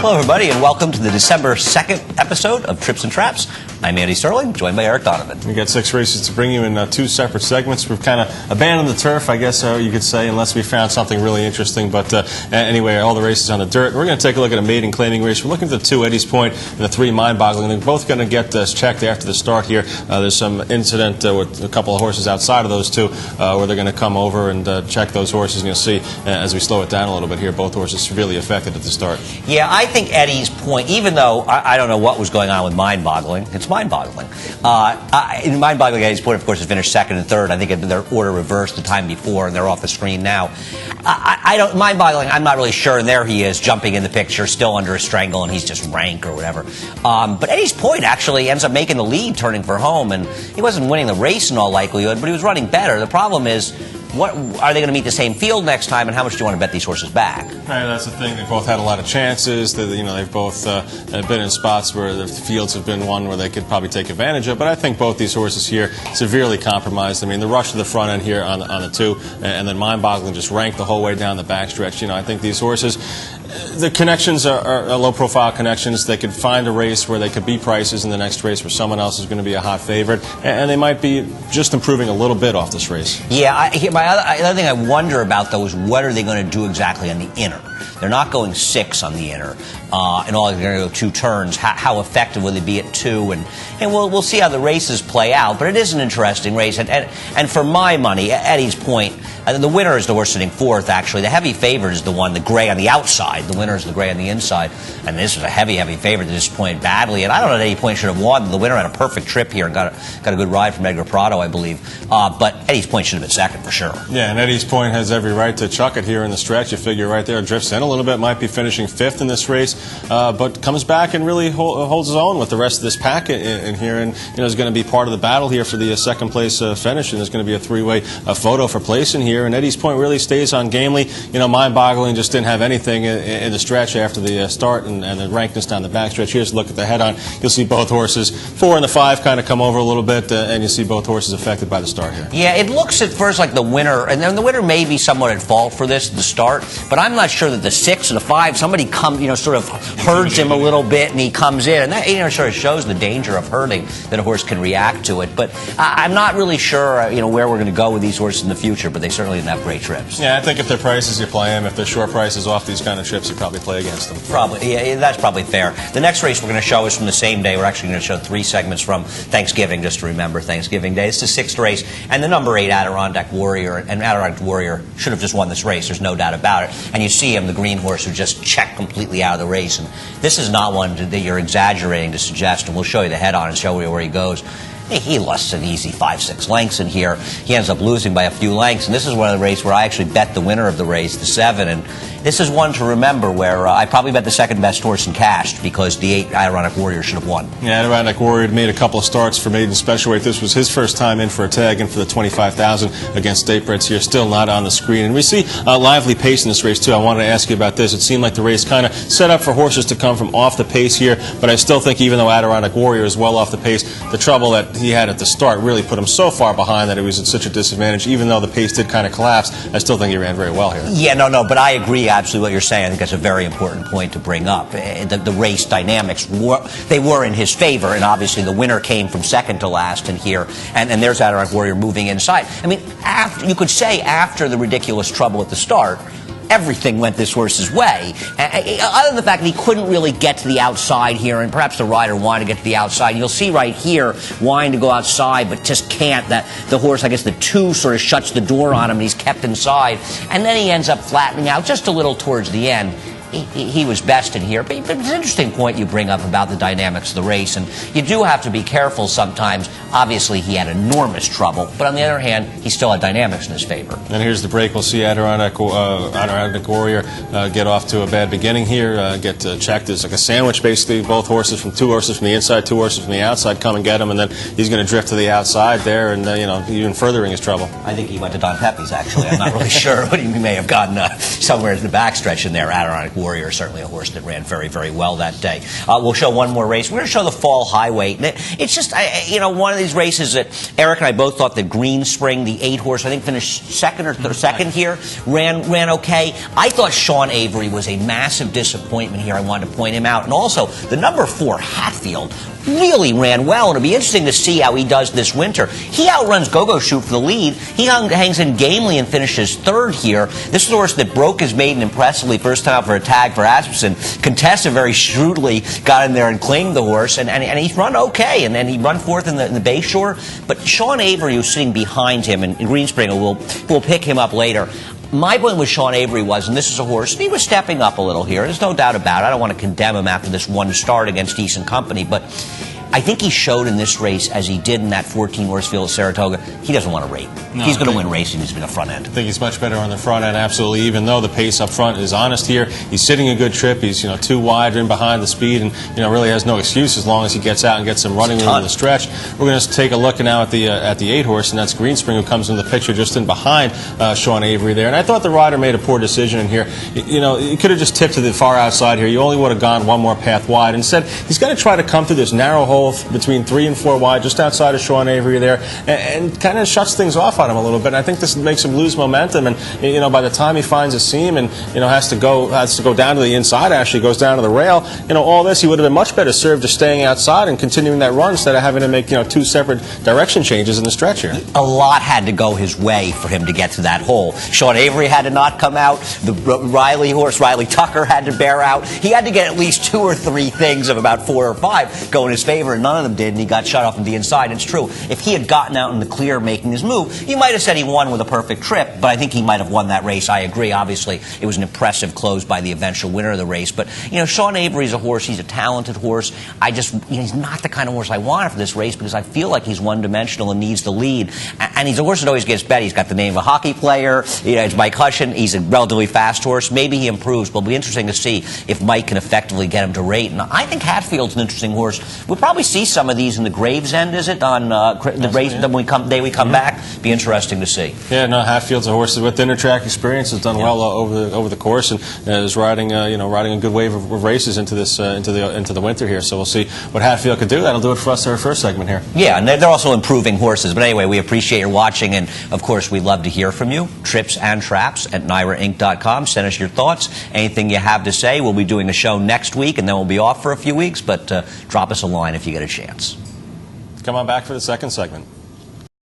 Hello, everybody, and welcome to the December 2nd episode of Trips and Traps. I'm Andy Serling, joined by Eric Donovan. We got 6 races to bring you in 2 separate segments. We've kind of abandoned the turf, I guess you could say, unless we found something really interesting. But anyway, all the races on the dirt. We're going to take a look at a maiden claiming race. We're looking at the 2 Eddie's Point and the 3 Mind-Boggling. They're both going to get checked after the start here. There's some incident with a couple of horses outside of those 2 where they're going to come over and check those horses. And you'll see, as we slow it down a little bit here, both horses severely affected at the start. Yeah, I think Eddie's Point, even though I don't know what was going on with Mind-Boggling, it's Mind-Boggling. In Mind-Boggling, Eddie's Point, of course, has finished 2nd and 3rd. I think their order reversed the time before, and they're off the screen now. Mind-Boggling, I'm not really sure, and there he is, jumping in the picture, still under a strangle, and he's just rank or whatever. But Eddie's Point actually ends up making the lead, turning for home, and he wasn't winning the race in all likelihood, but he was running better. The problem is, what are they going to meet the same field next time, and how much do you want to bet these horses back? Right, that's the thing. They've both had a lot of chances. They've both been in spots where the fields have been one where they could probably take advantage of. But I think both these horses here severely compromised. I mean, the rush to the front end here on the 2, and then Mind-Boggling just ranked the whole way down the backstretch. I think these horses, the connections are low-profile connections. They could find a race where they could beat prices in the next race where someone else is going to be a hot favorite, and they might be just improving a little bit off this race. Yeah, the other thing I wonder about, though, is what are they going to do exactly on the inner? They're not going 6 on the inner, and all they're going to go 2 turns. How effective will they be at 2? And we'll see how the races play out. But it is an interesting race. And for my money, Eddie's Point, the winner is the horse sitting 4th, actually. The heavy favorite is the one, the gray on the outside. The winner is the gray on the inside. And this is a heavy favorite that disappointed badly. And I don't know that Eddie Point should have won. The winner had a perfect trip here and got a good ride from Edgar Prado, I believe. But Eddie's Point should have been 2nd for sure. Yeah, and Eddie's Point has every right to chuck it here in the stretch. You figure right there, drifts in a little bit, might be finishing 5th in this race, but comes back and really holds his own with the rest of this pack in here, and is going to be part of the battle here for the 2nd place finish, and there's going to be a 3-way photo for place in here, and Eddie's Point really stays on gamely. Mind-Boggling just didn't have anything in the stretch after the start, and the rankness down the backstretch. Here's a look at the head-on. You'll see both horses, 4 and the 5, kind of come over a little bit, and you see both horses affected by the start here. Yeah, it looks at first like the winner, and then the winner may be somewhat at fault for this, the start, but I'm not sure that the 6 and the 5, somebody sort of herds him a little bit, and he comes in, and that sort of shows the danger of herding, that a horse can react to it. But I'm not really sure where we're going to go with these horses in the future, but they certainly didn't have great trips. Yeah, I think if they're prices, you play them. If they're short prices off these kind of trips, you probably play against them. Probably, yeah, that's probably fair. The next race we're going to show is from the same day. We're actually going to show 3 segments from Thanksgiving, just to remember Thanksgiving Day. It's the 6th race, and the number 8 Adirondack Warrior, and Adirondack Warrior should have just won this race. There's no doubt about it. And you see him, the green horse, who just checked completely out of the race. And this is not one that you're exaggerating to suggest, and we'll show you the head-on and show you where he goes. He lost an easy 5-6 lengths in here. He ends up losing by a few lengths, and this is one of the races where I actually bet the winner of the race, the 7, and this is one to remember where I probably bet the 2nd best horse and cashed because the 8 Adirondack Warrior should have won. Yeah, Adirondack Warrior had made a couple of starts for maiden special weight. This was his first time in for a tag and for the 25,000 against State Breds here, still not on the screen. And we see a lively pace in this race too. I wanted to ask you about this. It seemed like the race kind of set up for horses to come from off the pace here, but I still think even though Adirondack Warrior is well off the pace, the trouble that he had at the start really put him so far behind that it was at such a disadvantage. Even though the pace did kind of collapse, I still think he ran very well here. Yeah, no, but I agree absolutely what you're saying. I think that's a very important point to bring up. The race dynamics, they were in his favor, and obviously the winner came from 2nd to last in here, and there's Adirondack Warrior moving inside. I mean, you could say after the ridiculous trouble at the start, everything went this horse's way. Other than the fact that he couldn't really get to the outside here, and perhaps the rider wanted to get to the outside. You'll see right here, wanting to go outside, but just can't. That the horse, I guess the 2 sort of shuts the door on him, and he's kept inside. And then he ends up flattening out just a little towards the end. He was best in here. But it's an interesting point you bring up about the dynamics of the race, and you do have to be careful sometimes. Obviously, he had enormous trouble, but on the other hand, he still had dynamics in his favor. And here's the break. We'll see Adirondack Warrior get off to a bad beginning here, get checked. It's like a sandwich, basically. Both horses from 2 horses from the inside, 2 horses from the outside come and get him, and then he's going to drift to the outside there, and even furthering his trouble. I think he went to Don Pepe's, actually. I'm not really sure, but he may have gotten somewhere in the backstretch in there, Adirondack Warrior, certainly a horse that ran very, very well that day. We'll show one more race. We're going to show the Fall Highway. It's just, one of these races that Eric and I both thought that Green Spring, the 8-horse, I think finished second or second here, ran okay. I thought Sean Avery was a massive disappointment here. I wanted to point him out. And also, the number 4, Hatfield, really ran well, and it'll be interesting to see how he does this winter. He outruns Go-Go Shoot for the lead. He hangs in gamely and finishes 3rd here. This is a horse that broke his maiden impressively, first time for a tag for Asmussen. Contested very shrewdly, got in there and claimed the horse, and he's run okay, and then he run 4th in the Bayshore. But Sean Avery, who's sitting behind him, and Greenspring will pick him up later. My point with Sean Avery was, and this is a horse, he was stepping up a little here. There's no doubt about it. I don't want to condemn him after this one start against decent company, but I think he showed in this race, as he did in that 14-horse field at Saratoga, he doesn't want to rate. No, he's going to win racing. He's been the front end. I think he's much better on the front end, absolutely, even though the pace up front is honest here. He's sitting a good trip. He's, too wide in behind the speed and, really has no excuse as long as he gets out and gets some running room in the stretch. We're going to take a look now at the 8-horse, and that's Greenspring, who comes in the picture just in behind Sean Avery there. And I thought the rider made a poor decision in here. He could have just tipped to the far outside here. You only would have gone one more path wide. Instead, he's going to try to come through this narrow hole between 3 and 4 wide, just outside of Sean Avery there, and kind of shuts things off on him a little bit. And I think this makes him lose momentum. And by the time he finds a seam and has to go down to the inside, actually goes down to the rail. All this, he would have been much better served just staying outside and continuing that run instead of having to make 2 separate direction changes in the stretch here. A lot had to go his way for him to get to that hole. Sean Avery had to not come out. The Riley horse, Riley Tucker, had to bear out. He had to get at least 2 or 3 things of about 4 or 5 go in his favor, and none of them did, and he got shut off from the inside. It's true. If he had gotten out in the clear making his move, you might have said he won with a perfect trip, but I think he might have won that race. I agree. Obviously, it was an impressive close by the eventual winner of the race. But, Sean Avery's a horse. He's a talented horse. He's not the kind of horse I wanted for this race because I feel like he's one-dimensional and needs the lead. And he's a horse that always gets bet. He's got the name of a hockey player. It's Mike Hushin. He's a relatively fast horse. Maybe he improves, but it'll be interesting to see if Mike can effectively get him to rate. And I think Hatfield's an interesting horse. We'll probably see some of these in the Gravesend, is it, on the race day we come back? Be interesting to see. Yeah, no, Hatfield's a horse with inner track experience, has done well over the course, and is riding a good wave of races into the winter here. So we'll see what Hatfield can do. That'll do it for us in our first segment here. Yeah, and they're also improving horses. But anyway, we appreciate your watching, and of course, we'd love to hear from you. Trips and Traps at NYRAInc.com. Send us your thoughts, anything you have to say. We'll be doing a show next week, and then we'll be off for a few weeks. But drop us a line if you get a chance. Come on back for the second segment.